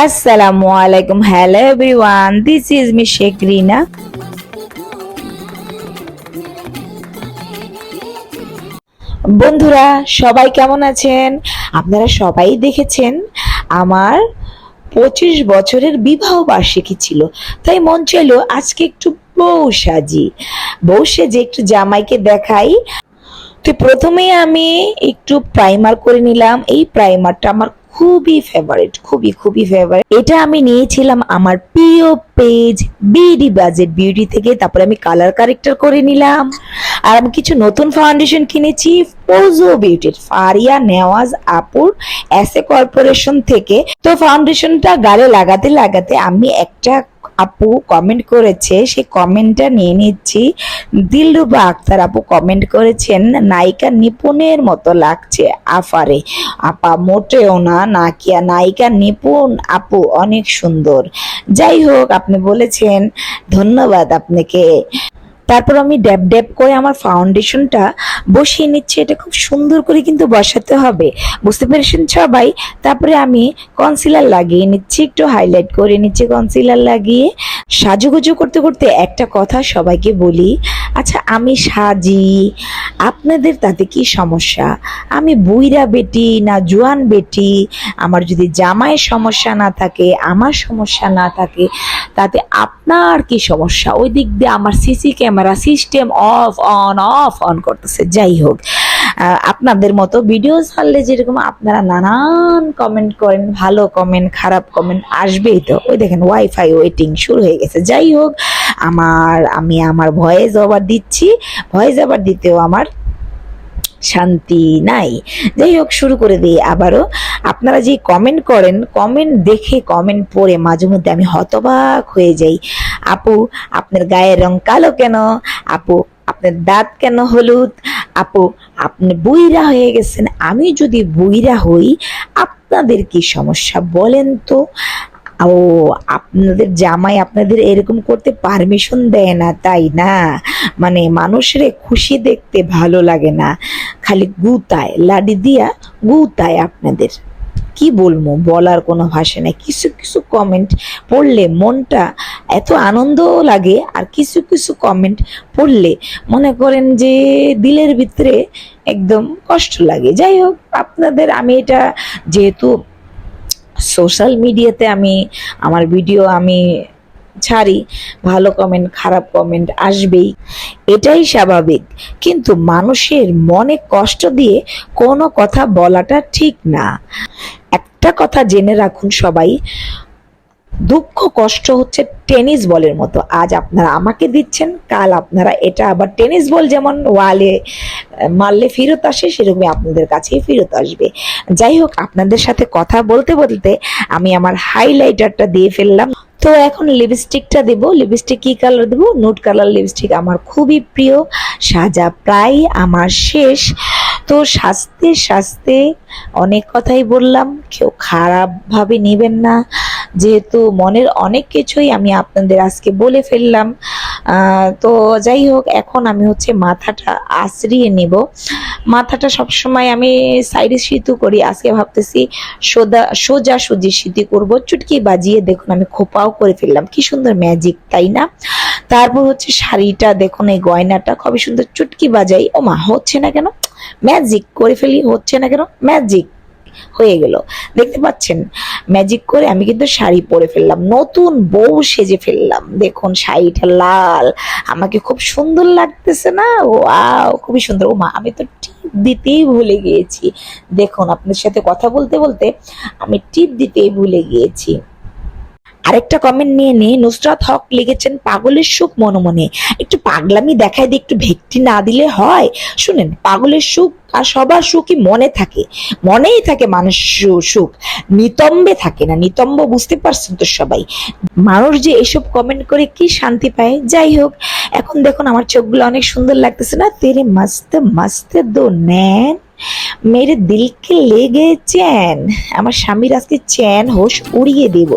আসসালামু আলাইকুম। Hello everyone, this is me Sheikh Rina. বন্ধুরা সবাই কেমন আছেন? আপনারা সবাই দেখেছেন আমার 25 বছরের বিবাহ বার্ষিকী ছিল, তাই মন চাইলো আজকে একটু বউ সেজে একটু জামাইকে দেখাই। তো প্রথমেই আমি একটু প্রাইমার করে নিলাম। এই প্রাইমারটা আমার খুবই ফেভারিট, খুবই খুবই ফেভারিট। এটা আমি নিয়েছিলাম আমার প্রিয় পেজ বিডি বাজেট বিউটি থেকে। তারপরে আমি কালার কারেক্টর করে নিলাম। আর আমি কিছু নতুন ফাউন্ডেশন কিনেছি পোজো বিউটির, ফারিয়া নেওয়াজ আপুর এসএ কর্পোরেশন থেকে। তো ফাউন্ডেশনটা গালে লাগাতে লাগাতে আমি একটা আপু কমেন্ট করেছে, সেই কমেন্টটা নিয়ে নিচ্ছি। দিলরুবা আক্তার আপু কমেন্ট করেছেন, নায়িকা নিপুণের মতো লাগছে আফারে। আপা মোটেও না, নাকিয়া নায়িকা নিপুণ আপু অনেক সুন্দর। যাই হোক, আপনি বলেছেন, ধন্যবাদ আপনাকে। তারপর আমি ড্যাব ড্যাব করে আমার ফাউন্ডেশনটা বসিয়ে নিচ্ছি। এটা খুব সুন্দর করে কিন্তু বসাতে হবে, বুঝতে পেরেছেন সবাই। তারপরে আমি কনসিলার লাগিয়ে নিচ্ছি, একটু হাইলাইট করে নিচ্ছি কনসিলার লাগিয়ে। সাজুগুজু করতে করতে একটা কথা সবাইকে বলি, আচ্ছা আমি সাজি, আপনাদের তাতে কি সমস্যা? আমি বুইরা বেটি না জোয়ান বেটি? আমার যদি জামাইয়ের সমস্যা না থাকে, আমার সমস্যা না থাকে, তাতে আপনার কি সমস্যা? ওই দিক দিয়ে আমার CC camera system of on করতেছে। যাই হোক, আপনাদের মতো ভিডিও ছাড়লে যেরকম আপনারা নানান কমেন্ট করেন, ভালো কমেন্ট খারাপ কমেন্ট আসবেই। তো ওই দেখেন ওয়াইফাই ওয়েটিং শুরু হয়ে গেছে। যাই হোক, আমি আমার ভয়েস ওভার দিচ্ছি, ভয়েস ওভার দিতেও আমার শান্তি নাই। যাই হোক, শুরু করে দিই আবারও। আপনারা যে কমেন্ট করেন, কমেন্ট দেখে কমেন্ট পড়ে মাঝে মধ্যে আমি হতবাক হয়ে যাই। আপু আপনার গায়ের রং কালো কেন? আপু আপনার দাঁত কেন হলুদ? আপু আপনি বুইরা হয়ে গেছেন। আমি যদি বুইরা হই, আপনাদের কি সমস্যা বলেন তো? ও, আপনাদের জামাই আপনাদের এরকম করতে পারমিশন দেয় না, তাই না? মানে মানুষের খুশি দেখতে ভালো লাগে না, খালি গুতায়, লাডি দিয়া গুতায় আপনাদের। কি বলবো, বলার কোনো ভাষা নেই। কিছু কিছু কমেন্ট পড়লে মনটা এত আনন্দও লাগে, আর কিছু কিছু কমেন্ট পড়লে মনে করেন যে দিলের ভিতরে একদম কষ্ট লাগে। যাই হোক, আপনাদের আমি এটা যেহেতু সোশ্যাল মিডিয়াতে আমার ভিডিও আমি ছাড়ি, ভালো কমেন্ট খারাপ কমেন্ট আসবেই, এটাই স্বাভাবিক। কিন্তু মানুষের মনে কষ্ট দিয়ে কোনো কথা বলাটা ঠিক না। একটা কথা জেনে রাখুন সবাই, দুঃখ কষ্ট হচ্ছে টেনিস বলের মতো। আজ আপনারা আমাকে দিচ্ছেন, কাল আপনারা এটা আবার টেনিস বল যেমন ওয়ালে মারলে ফেরত আসে, সেরকমই আপনাদের কাছেই ফেরত আসবে। যাই হোক, আপনাদের সাথে কথা বলতে বলতে আমি আমার হাইলাইটারটা দিয়ে ফেললাম। তো এখন লিপস্টিকটা দেব। লিপস্টিক কি কালার দেব? নুড কালার লিপস্টিক আমার খুবই প্রিয়। সাজা প্রায় আমার শেষ। তো সাজতে সাজতে অনেক কথাই বললাম, কেউ খারাপ ভাবে নেবেন না, যেহেতু মনের অনেক কিছুই আমি আপনাদের আজকে বলে ফেললাম। তো যাই হোক, এখন আমি হচ্ছে মাথাটা আঁচড়িয়ে নেব। মাথাটা সবসময় আমি সাইডে সিঁথু করি, আজকে ভাবতেছি সোজা সুজি সিঁথি করব। চুটকি বাজিয়ে দেখুন আমি খোপাও করে ফেললাম, কি সুন্দর ম্যাজিক, তাই না? তারপর হচ্ছে শাড়িটা দেখুন, এই গয়নাটা খুবই সুন্দর, চুটকি বাজাই, ও মা হচ্ছে না কেন, ম্যাজিক করে ফেলি, হচ্ছে না কেন, ম্যাজিক হয়ে গেল। দেখতে পাচ্ছেন, ম্যাজিক করে আমি কিন্তু শাড়ি পরে ফেললাম, নতুন বউ সেজে ফেললাম। দেখুন শাড়িটা লাল, আমাকে খুব সুন্দর লাগতেছে না? ওয়াও, খুবই সুন্দর। ও মা, আমি তো টিপ দিতেই ভুলে গিয়েছি। দেখুন, আপনার সাথে কথা বলতে বলতে আমি টিপ দিতেই ভুলে গিয়েছি। আরেকটা কমেন্ট নিয়ে নুসরাত হক লিখেছেন, পাগলের সুখ মনে মনে। একটু পাগলামি দেখায় দিয়ে একটু ভেট্টি না দিলে হয়? শুনেন, পাগলের সুখ আর সবার সুখই মনে থাকে, মনেই থাকে মানুষ সুখ, নিতম্বে থাকে না। নিতম্ব বুঝতে পারছেন তো সবাই? মানুষ যে এসব কমেন্ট করে কি শান্তি পায়। যাই হোক, এখন দেখুন আমার চোখগুলো অনেক সুন্দর লাগতেছে না? তেরে মস্ত মস্ত দো নैन মেরে দিলকে লেগে চैन। আমার স্বামীর আজকে চ্যান হোশ উড়িয়ে দেব।